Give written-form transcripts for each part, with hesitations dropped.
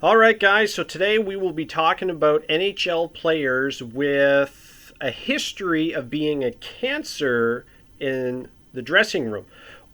All right, guys, so today we will be talking about NHL players with a history of being a cancer in the dressing room,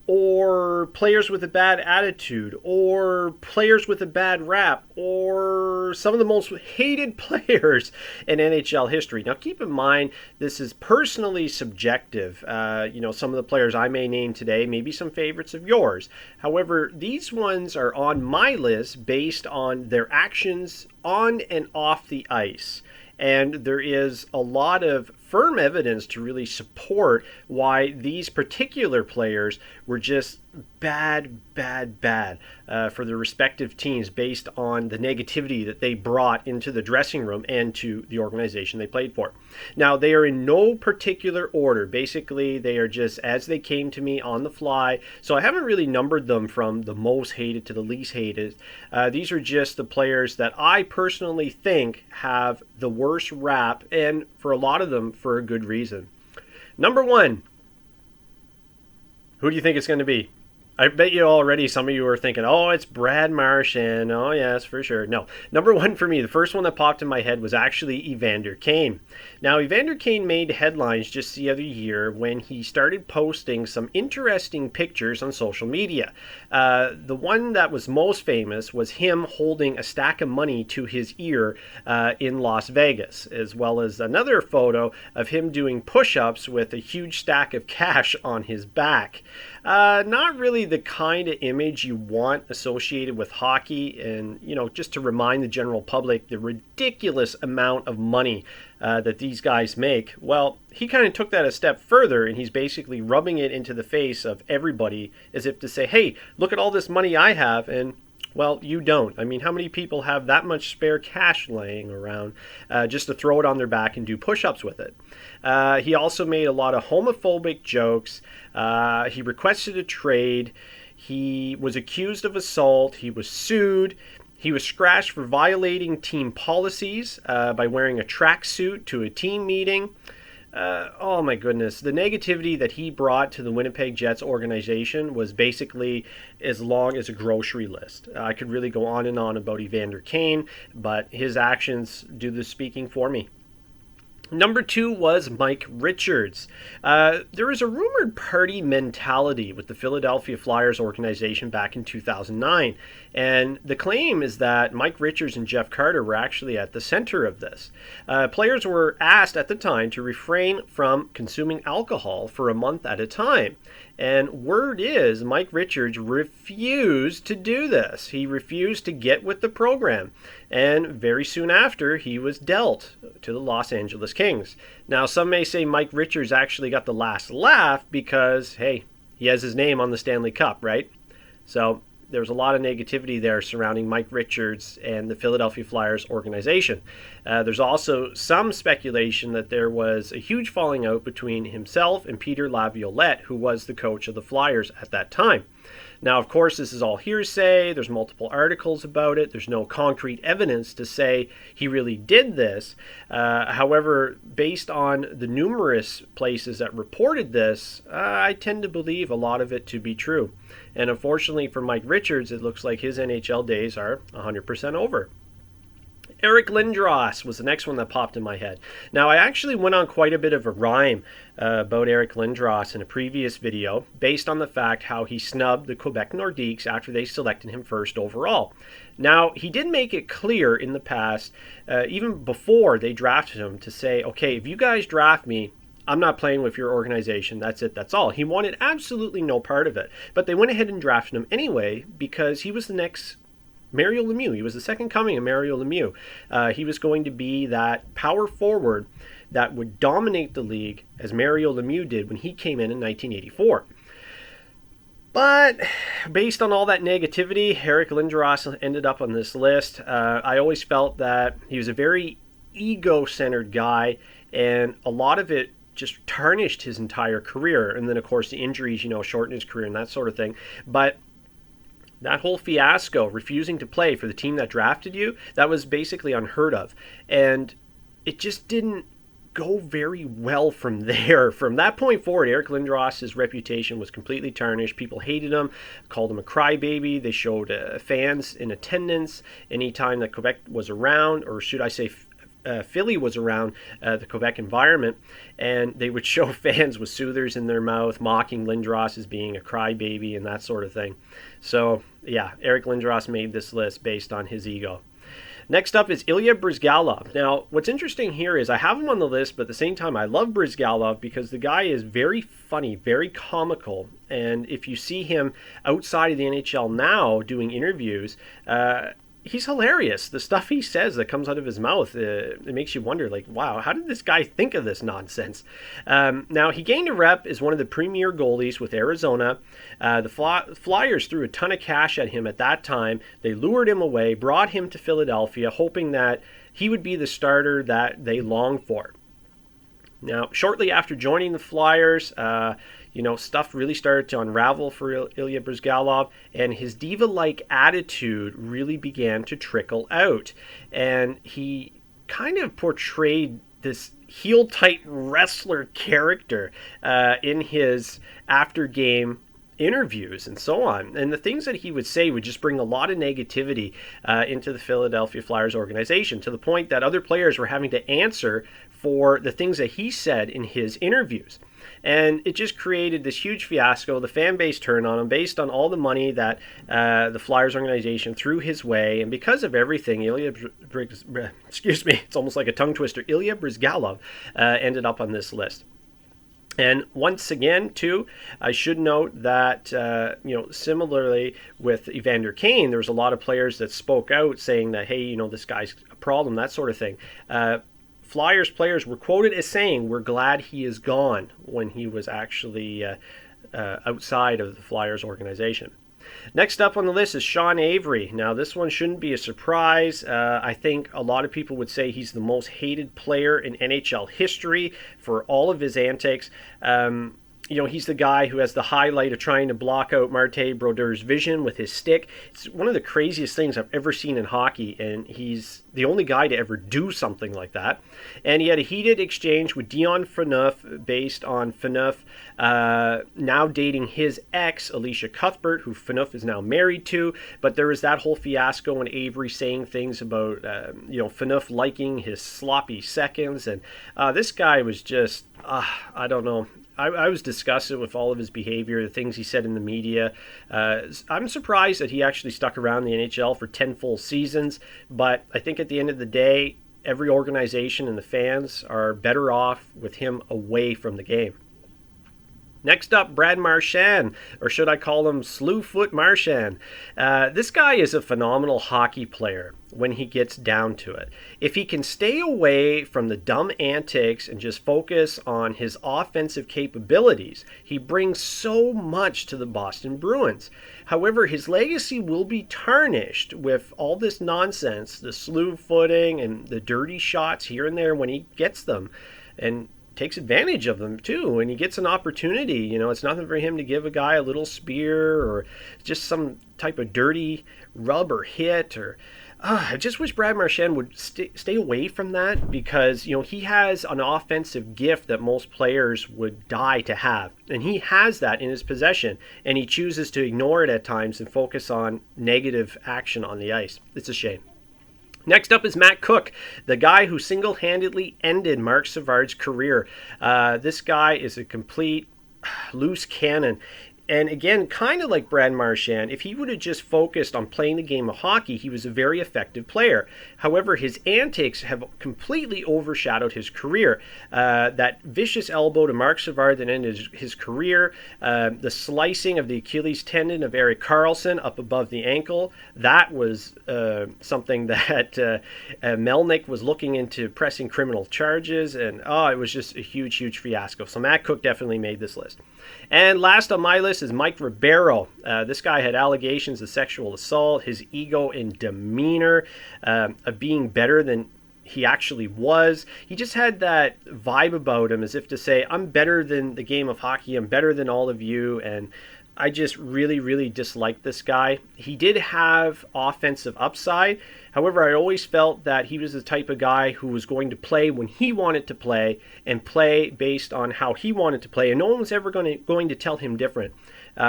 or players with a bad attitude, or players with a bad rap, or some of the most hated players in NHL history. Now, keep in mind, this is personally subjective. Some of the players I may name today may be some favorites of yours. However, these ones are on my list based on their actions on and off the ice. And there is a lot of firm evidence to really support why these particular players were just bad for their respective teams based on the negativity that they brought into the dressing room and to the organization they played for. Now, they are in no particular order. Basically, they are just as they came to me on the fly. So I haven't really numbered them from the most hated to the least hated. These are just the players that I personally think have the worst rap, and for a lot of them, for a good reason. Number one, who do you think it's going to be? I bet you already some of you are thinking, oh, it's Brad Marchand. Oh, yes, for sure. No. Number one for me, the first one that popped in my head was actually Evander Kane. Now, Evander Kane made headlines just the other year when he started posting some interesting pictures on social media. The one that was most famous was him holding a stack of money to his ear in Las Vegas, as well as another photo of him doing push-ups with a huge stack of cash on his back. Not really the kind of image you want associated with hockey, and just to remind the general public the ridiculous amount of money that these guys make. Well, he kind of took that a step further, and he's basically rubbing it into the face of everybody as if to say, hey, look at all this money I have, and well, you don't. I mean, how many people have that much spare cash laying around just to throw it on their back and do push-ups with it? He also made a lot of homophobic jokes. He requested a trade. He was accused of assault. He was sued. He was scratched for violating team policies by wearing a tracksuit to a team meeting. Oh my goodness. The negativity that he brought to the Winnipeg Jets organization was basically as long as a grocery list. I could really go on and on about Evander Kane, but his actions do the speaking for me. Number two was Mike Richards. There was a rumored party mentality with the Philadelphia Flyers organization back in 2009. And the claim is that Mike Richards and Jeff Carter were actually at the center of this. Players were asked at the time to refrain from consuming alcohol for a month at a time. And word is Mike Richards refused to do this. He refused to get with the program. And very soon after, he was dealt to the Los Angeles Kings. Now, some may say Mike Richards actually got the last laugh because, hey, he has his name on the Stanley Cup, right? So there's a lot of negativity there surrounding Mike Richards and the Philadelphia Flyers organization. There's also some speculation that there was a huge falling out between himself and Peter Laviolette, who was the coach of the Flyers at that time. Now, of course, this is all hearsay. There's multiple articles about it. There's no concrete evidence to say he really did this. However, based on the numerous places that reported this, I tend to believe a lot of it to be true. And unfortunately for Mike Richards, it looks like his NHL days are 100% over. Eric Lindros was the next one that popped in my head. Now, I actually went on quite a bit of a rhyme about Eric Lindros in a previous video based on the fact how he snubbed the Quebec Nordiques after they selected him first overall. Now, he did make it clear in the past, even before they drafted him, to say, okay, if you guys draft me, I'm not playing with your organization. That's it. That's all. He wanted absolutely no part of it. But they went ahead and drafted him anyway because he was the next Mario Lemieux. He was the second coming of Mario Lemieux. He was going to be that power forward that would dominate the league as Mario Lemieux did when he came in 1984. But based on all that negativity, Eric Lindros ended up on this list. I always felt that he was a very ego-centered guy, and a lot of it just tarnished his entire career. And then, of course, the injuries, shortened his career and that sort of thing. But that whole fiasco, refusing to play for the team that drafted you, that was basically unheard of. And it just didn't go very well from there. From that point forward, Eric Lindros's reputation was completely tarnished. People hated him, called him a crybaby. They showed fans in attendance anytime that Quebec was around, or should I say Philly was around the Quebec environment, and they would show fans with soothers in their mouth, mocking Lindros as being a crybaby and that sort of thing. So, yeah, Eric Lindros made this list based on his ego. Next up is Ilya Bryzgalov. Now, what's interesting here is I have him on the list, but at the same time, I love Bryzgalov because the guy is very funny, very comical. And if you see him outside of the NHL now doing interviews, he's hilarious. The stuff he says that comes out of his mouth, it makes you wonder, like, wow, how did this guy think of this nonsense? Now, he gained a rep as one of the premier goalies with Arizona. The Flyers threw a ton of cash at him at that time. They lured him away, brought him to Philadelphia, hoping that he would be the starter that they longed for. Now, shortly after joining the Flyers, stuff really started to unravel for Ilya Bryzgalov, and his diva-like attitude really began to trickle out. And he kind of portrayed this heel-type wrestler character in his after-game interviews and so on. And the things that he would say would just bring a lot of negativity into the Philadelphia Flyers organization, to the point that other players were having to answer for the things that he said in his interviews. And it just created this huge fiasco. The fan base turned on him based on all the money that the Flyers organization threw his way. And because of everything, it's almost like a tongue twister, Ilya Bryzgalov ended up on this list. And once again, too, I should note that, similarly with Evander Kane, there was a lot of players that spoke out saying that, hey, this guy's a problem, that sort of thing. Flyers players were quoted as saying, "We're glad he is gone," when he was actually outside of the Flyers organization. Next up on the list is Sean Avery. Now, this one shouldn't be a surprise. I think a lot of people would say he's the most hated player in NHL history for all of his antics. He's the guy who has the highlight of trying to block out Martin Brodeur's vision with his stick. It's one of the craziest things I've ever seen in hockey, and he's the only guy to ever do something like that. And he had a heated exchange with Dion Phaneuf, based on Phaneuf now dating his ex, Alicia Cuthbert, who Phaneuf is now married to. But there was that whole fiasco and Avery saying things about, Phaneuf liking his sloppy seconds. And this guy was just, I don't know. I was disgusted with all of his behavior, the things he said in the media. I'm surprised that he actually stuck around the NHL for 10 full seasons, but I think at the end of the day, every organization and the fans are better off with him away from the game. Next up, Brad Marchand, or should I call him Slewfoot Marchand. This guy is a phenomenal hockey player when he gets down to it. If he can stay away from the dumb antics and just focus on his offensive capabilities, he brings so much to the Boston Bruins. However, his legacy will be tarnished with all this nonsense, the slew footing and the dirty shots here and there when he gets them. And takes advantage of them too when he gets an opportunity. It's nothing for him to give a guy a little spear or just some type of dirty rub or hit. Or I just wish Brad Marchand would stay away from that, because he has an offensive gift that most players would die to have, and he has that in his possession, and he chooses to ignore it at times and focus on negative action on the ice. It's a shame. Next up is Matt Cook, the guy who single-handedly ended Marc Savard's career. This guy is a complete loose cannon. And again, kind of like Brad Marchand, if he would have just focused on playing the game of hockey, he was a very effective player. However, his antics have completely overshadowed his career. That vicious elbow to Marc Savard that ended his career, the slicing of the Achilles tendon of Erik Karlsson up above the ankle, that was something that Melnick was looking into pressing criminal charges, and it was just a huge, huge fiasco. So Matt Cook definitely made this list. And last on my list is Mike Ribeiro. This guy had allegations of sexual assault, his ego and demeanor of being better than he actually was. He just had that vibe about him, as if to say, I'm better than the game of hockey, I'm better than all of you. And I just really disliked this guy. He did have offensive upside. However, I always felt that he was the type of guy who was going to play when he wanted to play and play based on how he wanted to play, and no one was ever going to tell him different.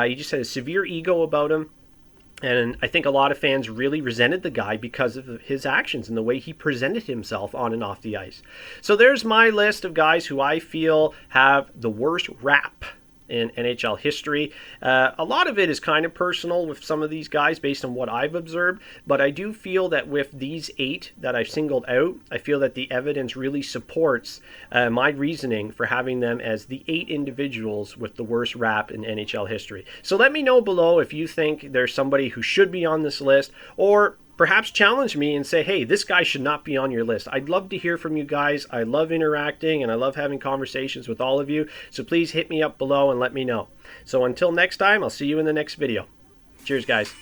He just had a severe ego about him. And I think a lot of fans really resented the guy because of his actions and the way he presented himself on and off the ice. So there's my list of guys who I feel have the worst rap in NHL history. A lot of it is kind of personal with some of these guys based on what I've observed, but I do feel that with these 8 that I've singled out, I feel that the evidence really supports my reasoning for having them as the 8 individuals with the worst rap in NHL history. So let me know below if you think there's somebody who should be on this list, or perhaps challenge me and say, hey, this guy should not be on your list. I'd love to hear from you guys. I love interacting and I love having conversations with all of you. So please hit me up below and let me know. So until next time, I'll see you in the next video. Cheers, guys.